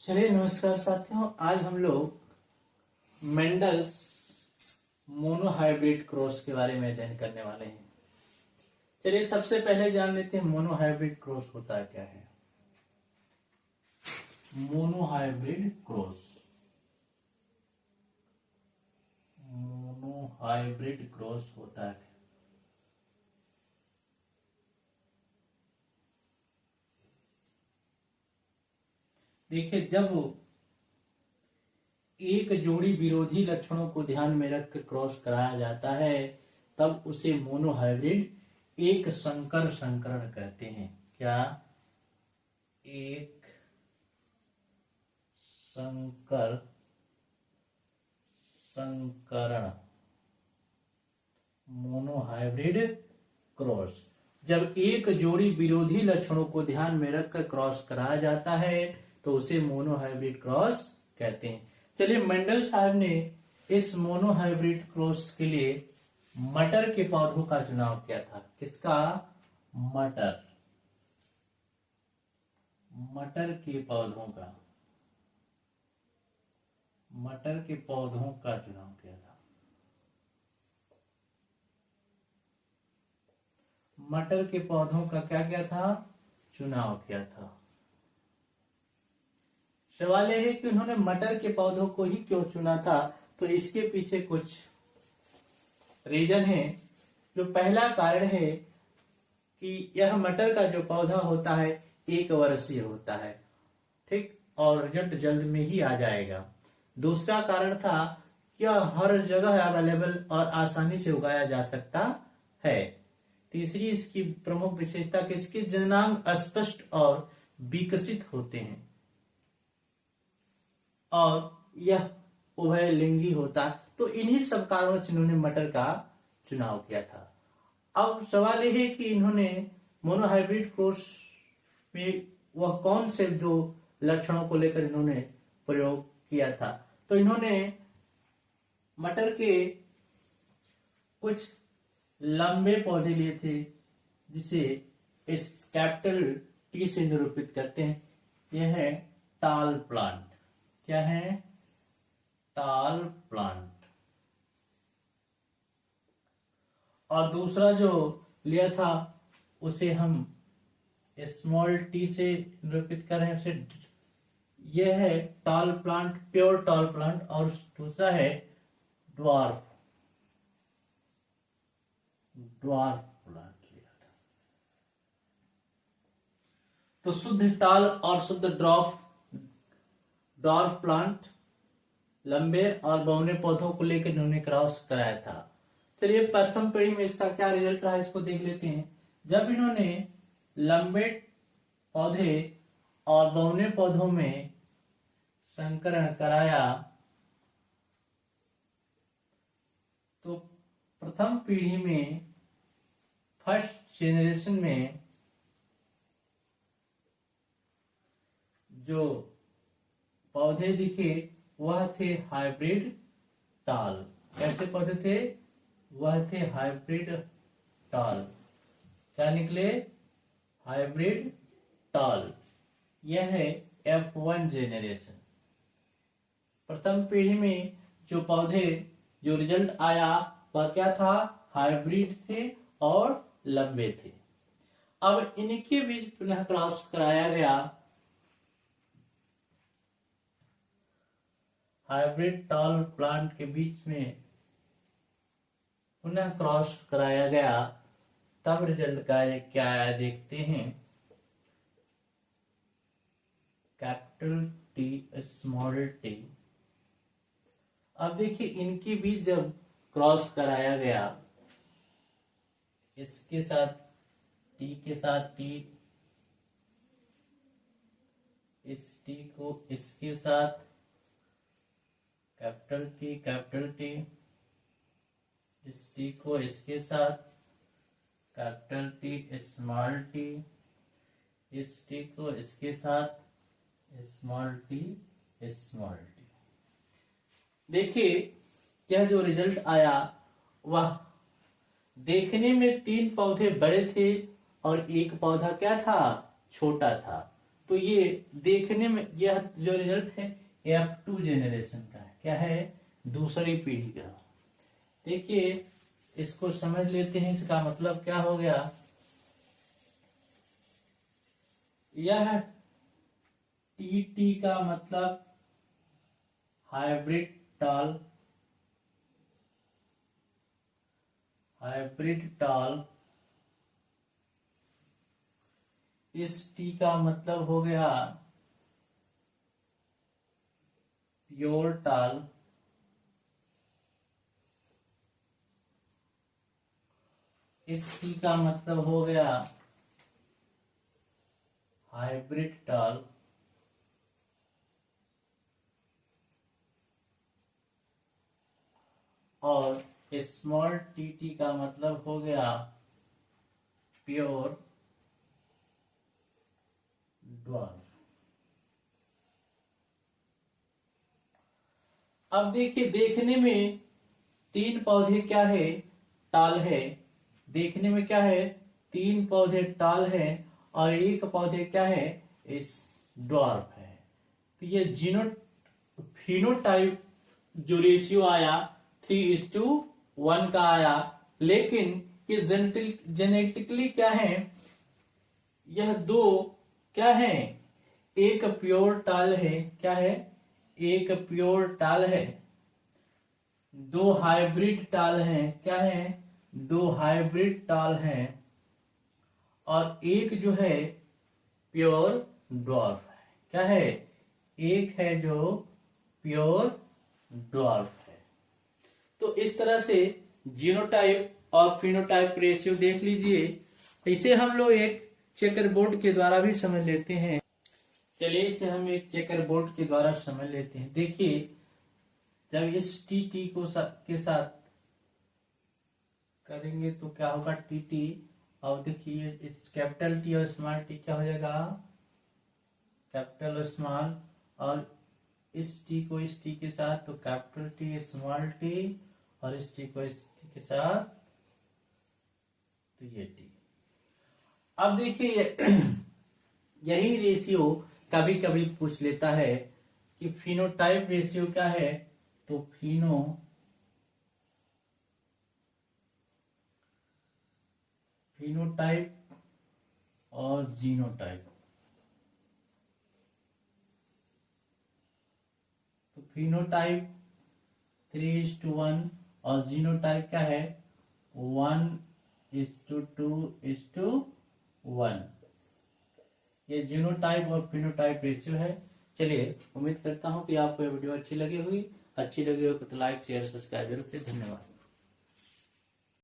चलिए नमस्कार साथियों, आज हम लोग मेंडल्स मोनोहाइब्रिड क्रॉस के बारे में अध्ययन करने वाले हैं। चलिए सबसे पहले जान लेते हैं मोनोहाइब्रिड क्रॉस होता क्या है। मोनोहाइब्रिड क्रॉस, मोनोहाइब्रिड क्रॉस होता है। देखिए, जब एक जोड़ी विरोधी लक्षणों को ध्यान में रखकर क्रॉस कराया जाता है तब उसे मोनोहाइब्रिड एक संकर संकरण कहते हैं। क्या? एक संकर संकरण, मोनोहाइब्रिड क्रॉस। जब एक जोड़ी विरोधी लक्षणों को ध्यान में रखकर क्रॉस कराया जाता है तो उसे मोनोहाइब्रिड क्रॉस कहते हैं। चलिए, मेंडल साहब ने इस मोनोहाइब्रिड क्रॉस के लिए मटर के पौधों का चुनाव किया था। किसका? मटर, मटर के पौधों का, मटर के पौधों का चुनाव किया था। मटर के पौधों का क्या किया था? चुनाव किया था। सवाल यह है कि उन्होंने मटर के पौधों को ही क्यों चुना था, तो इसके पीछे कुछ रीजन है। जो पहला कारण है कि यह मटर का जो पौधा होता है एक वर्षीय होता है, ठीक, और रिजल्ट जल्द में ही आ जाएगा। दूसरा कारण था कि यह हर जगह अवेलेबल और आसानी से उगाया जा सकता है। तीसरी इसकी प्रमुख विशेषता कि इसके जननांग स्पष्ट और विकसित होते हैं और यह उभयलिंगी होता। तो इन्हीं सब कारणों से इन्होंने मटर का चुनाव किया था। अब सवाल यह है कि इन्होंने मोनोहाइब्रिड क्रॉस में वह कौन से दो लक्षणों को लेकर इन्होंने प्रयोग किया था। तो इन्होंने मटर के कुछ लंबे पौधे लिए थे जिसे इस कैपिटल टी से निरूपित करते हैं। यह है टाल प्लांट। क्या है? टाल प्लांट। और दूसरा जो लिया था उसे हम स्मॉल टी से निरूपित कर रहे हैं। उसे यह है टाल प्लांट, प्योर टाल प्लांट, और दूसरा है ड्वार्फ, ड्वार्फ प्लांट लिया था। तो शुद्ध टाल और शुद्ध ड्वार्फ प्लांट, लंबे और बौने पौधों को लेकर इन्होंने क्रॉस कराया था। चलिए, प्रथम पीढ़ी में इसका क्या रिजल्ट रहा इसको देख लेते हैं। जब इन्होंने लंबे पौधे और बौने पौधों में संकरण कराया तो प्रथम पीढ़ी में, फर्स्ट जेनरेशन में जो पौधे दिखे वह थे हाइब्रिड टाल। कैसे पौधे थे? वह थे हाइब्रिड टाल। क्या निकले? हाइब्रिड टाल। यह है F1 जेनरेशन। प्रथम पीढ़ी में जो पौधे, जो रिजल्ट आया वह क्या था? हाइब्रिड थे और लंबे थे। अब इनके बीच पुनः क्रॉस कराया गया। हाइब्रिड टाल प्लांट के बीच में पुनः क्रॉस कराया गया, तब रिजल्ट का क्या आया देखते हैं। Capital T small T. अब देखिए, इनके बीच जब क्रॉस कराया गया, इसके साथ टी के साथ टी, इस टी को इसके साथ कैपिटल टी, इस टी को इसके साथ कैपिटल टी स्मॉल टी, इस टी को इसके साथ स्मॉल टी स्मॉल टी। देखिए, यह जो रिजल्ट आया वह देखने में 3 पौधे बड़े थे और एक पौधा क्या था? छोटा था। तो ये देखने में यह जो रिजल्ट है F2 जेनरेशन का है। क्या है? दूसरी पीढ़ी का। देखिए इसको समझ लेते हैं, इसका मतलब क्या हो गया। यह टी का मतलब हाइब्रिड टाल, इस टी का मतलब हो गया प्योर टाल, इस टी का मतलब हो गया हाइब्रिड टाल, और स्मॉल टी का मतलब हो गया प्योर ड्वार्फ। अब देखिए देखने में तीन पौधे क्या है? टाल है। देखने में क्या है? तीन पौधे टाल है और एक पौधे क्या है? इस ड्वार्फ है। तो ये फिनोटाइप जो रेशियो आया 3:1 का आया, लेकिन ये जेनेटिकली क्या है? यह दो क्या है? एक प्योर टाल है। क्या है? एक प्योर टाल है, दो हाइब्रिड टाल हैं। क्या है? दो हाइब्रिड टाल हैं, और एक जो है प्योर ड्वार्फ है। क्या है? एक है जो प्योर ड्वार्फ है। तो इस तरह से जीनोटाइप और फिनोटाइप रेशियो देख लीजिए। इसे हम लोग एक चेकर बोर्ड के द्वारा भी समझ लेते हैं। चलिए इसे हम एक चेकर बोर्ड के द्वारा समझ लेते हैं। देखिए जब इस टी के साथ करेंगे तो क्या होगा? टी, और देखिए इस कैपिटल टी और स्मॉल टी क्या हो जाएगा? कैपिटल और स्मॉल, और इस टी को इस टी के साथ तो कैपिटल टी स्मॉल टी, और इस टी को इस टी के साथ तो ये टी। अब देखिए यही रेशियो कभी कभी पूछ लेता है कि फिनोटाइप रेशियो क्या है? तो फिनोटाइप और जीनोटाइप। तो फिनोटाइप 3:1 और जीनोटाइप क्या है? 1:2:1। ये जीनोटाइप और फिनोटाइप रेशियो है। चलिए उम्मीद करता हूं कि आपको ये वीडियो अच्छी लगी हो तो लाइक शेयर सब्सक्राइब जरूर करें। धन्यवाद।